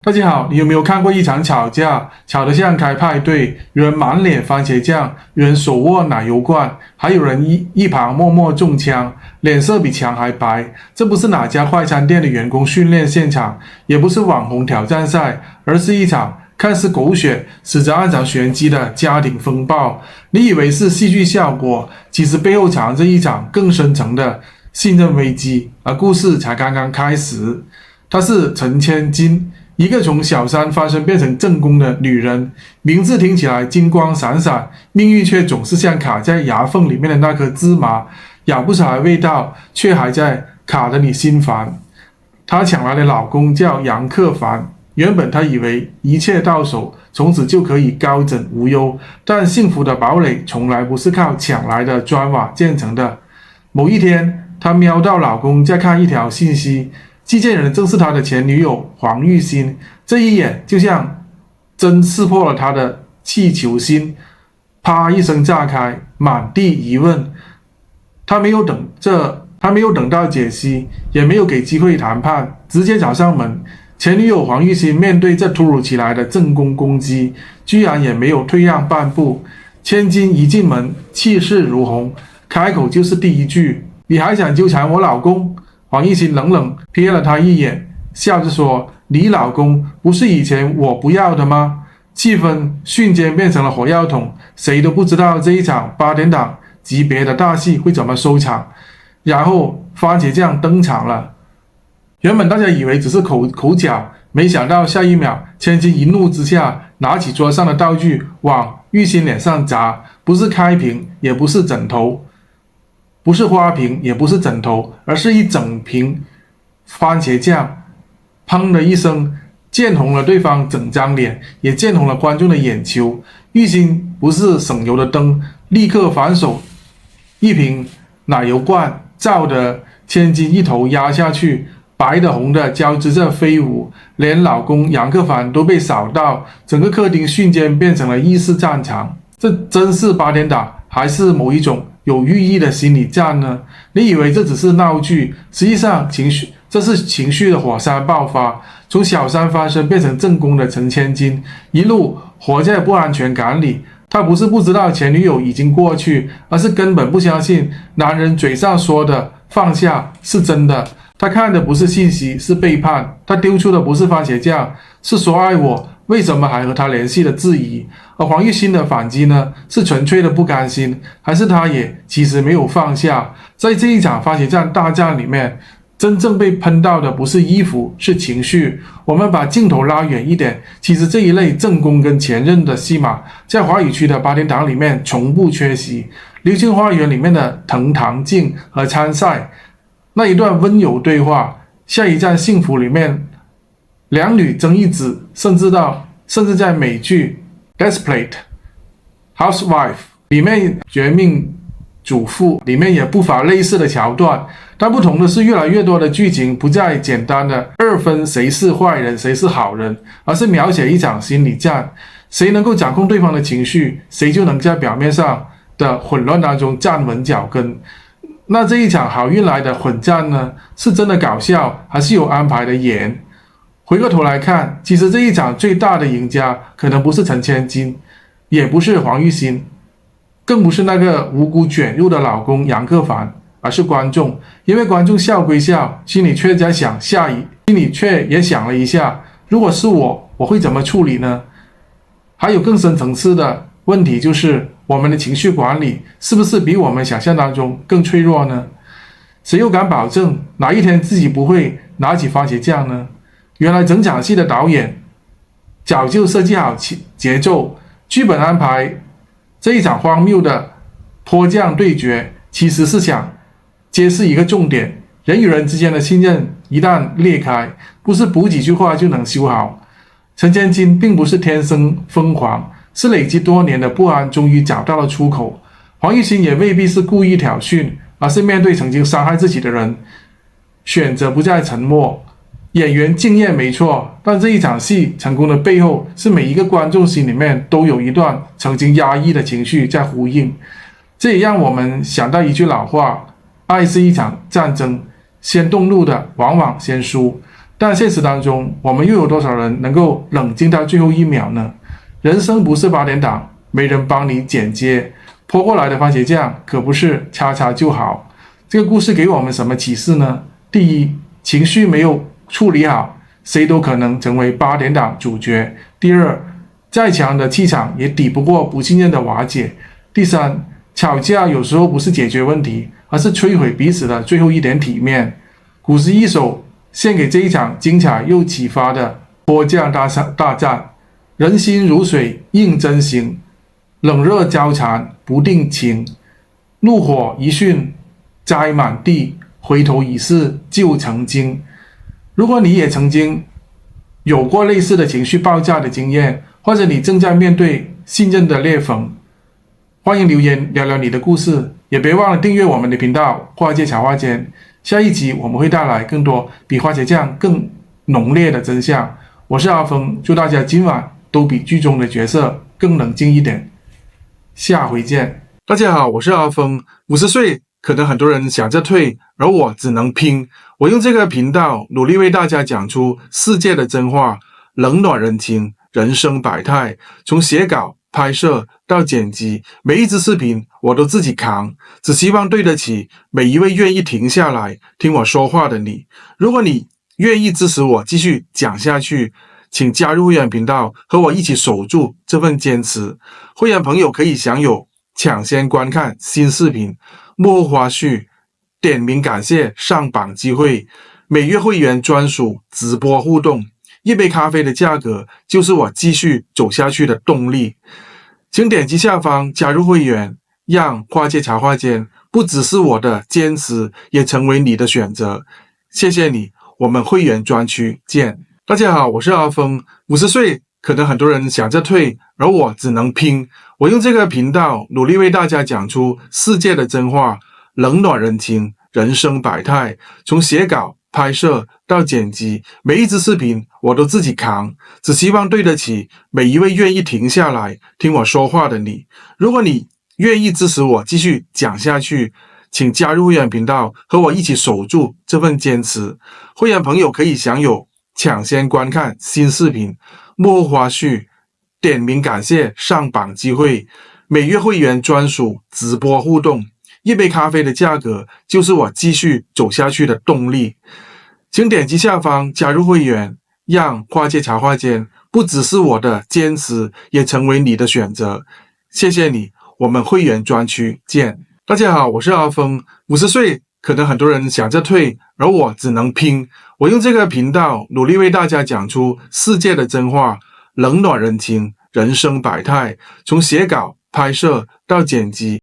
大家好，你有没有看过一场吵架，吵得像开派对，有人满脸番茄酱，有人手握奶油罐，还有人一旁默默中枪，脸色比墙还白。这不是哪家快餐店的员工训练现场，也不是网红挑战赛，而是一场看似狗血，实则暗藏玄机的家庭风暴。你以为是戏剧效果，其实背后藏着一场更深层的信任危机，而故事才刚刚开始。她是陈千金，一个从小三翻身变成正宫的女人，名字听起来金光闪闪，命运却总是像卡在牙缝里面的那颗芝麻，咬不出来味道，却还在卡得你心烦。她抢来的老公叫杨克凡，原本她以为一切到手，从此就可以高枕无忧，但幸福的堡垒从来不是靠抢来的砖瓦建成的。某一天，她瞄到老公在看一条信息，寄件人正是他的前女友黄玉欣，这一眼就像针刺破了他的气球心，啪一声炸开，满地疑问。他没有等到解析，也没有给机会谈判，直接找上门。前女友黄玉欣面对这突如其来的正宫攻击，居然也没有退让半步。千金一进门，气势如虹，开口就是第一句：“你还想纠缠我老公？”黄玉欣冷冷瞥了他一眼，笑着说：“你老公不是以前我不要的吗？”气氛瞬间变成了火药桶，谁都不知道这一场8点档级别的大戏会怎么收场。然后番茄酱登场了，原本大家以为只是口角，没想到下一秒，千金一怒之下拿起桌上的道具往玉欣脸上砸，不是开瓶，也不是枕头。不是花瓶，也不是枕头，而是一整瓶番茄酱，砰的一声，溅红了对方整张脸，也溅红了观众的眼球。玉欣不是省油的灯，立刻反手一瓶奶油罐照得千金一头压下去，白的红的交织着飞舞，连老公杨克凡都被扫到，整个客厅瞬间变成了议事战场。这真是8点档，还是某一种有寓意的心理战呢？你以为这只是闹剧，实际上这是情绪的火山爆发。从小三翻身变成正宫的陈千金，一路活在不安全感里。他不是不知道前女友已经过去，而是根本不相信男人嘴上说的放下是真的。他看的不是信息，是背叛。他丢出的不是番茄酱，是说爱我为什么还和他联系的质疑。而黄玉欣的反击呢，是纯粹的不甘心，还是他也其实没有放下？在这一场番茄酱大战里面，真正被喷到的不是衣服，是情绪。我们把镜头拉远一点，其实这一类正宫跟前任的戏码，在华语区的8点档里面从不缺席。流星花园里面的藤堂静和参赛那一段温柔对话，下一站幸福里面两女争一子，甚至在美剧 Desperate Housewife 里面绝命主妇里面也不乏类似的桥段，但不同的是，越来越多的剧情不再简单的二分谁是坏人谁是好人，而是描写一场心理战，谁能够掌控对方的情绪，谁就能在表面上的混乱当中站稳脚跟。那这一场好运来的混战呢，是真的搞笑还是有安排的演？回过头来看，其实这一场最大的赢家可能不是陈千金，也不是黄玉欣，更不是那个无辜卷入的老公杨克凡，而是观众。因为观众笑归笑，心里却也想了一下，如果是我会怎么处理呢？还有更深层次的问题，就是我们的情绪管理是不是比我们想象当中更脆弱呢？谁又敢保证哪一天自己不会拿起番茄酱呢？原来整场戏的导演早就设计好节奏，剧本安排这一场荒谬的泼酱对决，其实是想揭示一个重点：人与人之间的信任一旦裂开，不是补几句话就能修好。陈千金并不是天生疯狂，是累积多年的不安终于找到了出口。黄玉欣也未必是故意挑衅，而是面对曾经伤害自己的人，选择不再沉默。演员敬业没错，但这一场戏成功的背后，是每一个观众心里面都有一段曾经压抑的情绪在呼应。这也让我们想到一句老话：爱是一场战争，先动怒的往往先输。但现实当中，我们又有多少人能够冷静到最后一秒呢？人生不是8点档，没人帮你剪接，泼过来的番茄酱可不是擦擦就好。这个故事给我们什么启示呢？第一，情绪没有处理好，谁都可能成为8点档主角。第二，再强的气场也抵不过不信任的瓦解。第三，吵架有时候不是解决问题，而是摧毁彼此的最后一点体面。古诗一首献给这一场精彩又启发的泼酱大战。人心如水应真行，冷热交缠不定情。怒火一瞬灾满地，回头已是旧曾经。如果你也曾经有过类似的情绪爆炸的经验，或者你正在面对信任的裂缝，欢迎留言聊聊你的故事，也别忘了订阅我们的频道花界茶话间。下一集我们会带来更多比番茄酱更浓烈的真相。我是阿峰，祝大家今晚都比剧中的角色更冷静一点。下回见。大家好，我是阿峰。50岁，可能很多人想着退，而我只能拼。我用这个频道努力为大家讲出世界的真话，冷暖人情，人生百态。从写稿、拍摄到剪辑，每一支视频我都自己扛，只希望对得起每一位愿意停下来听我说话的你。如果你愿意支持我继续讲下去，请加入会员频道，和我一起守住这份坚持。会员朋友可以享有抢先观看新视频、幕后花絮、点名感谢上榜机会、每月会员专属直播互动。一杯咖啡的价格就是我继续走下去的动力。请点击下方加入会员，让花界茶话间不只是我的坚持，也成为你的选择。谢谢你，我们会员专区见。大家好，我是阿峰。50岁，可能很多人想着退，而我只能拼。我用这个频道努力为大家讲出世界的真话，冷暖人情，人生百态。从写稿、拍摄到剪辑，每一支视频我都自己扛，只希望对得起每一位愿意停下来听我说话的你。如果你愿意支持我继续讲下去，请加入会员频道，和我一起守住这份坚持。会员朋友可以享有抢先观看新视频、幕后花絮、点名感谢上榜机会、每月会员专属直播互动。一杯咖啡的价格就是我继续走下去的动力。请点击下方加入会员，让花界茶话间不只是我的坚持，也成为你的选择。谢谢你，我们会员专区见。大家好，我是阿峰。50岁，可能很多人想着退，而我只能拼。我用这个频道努力为大家讲出世界的真话，冷暖人情，人生百态。从写稿、拍摄到剪辑，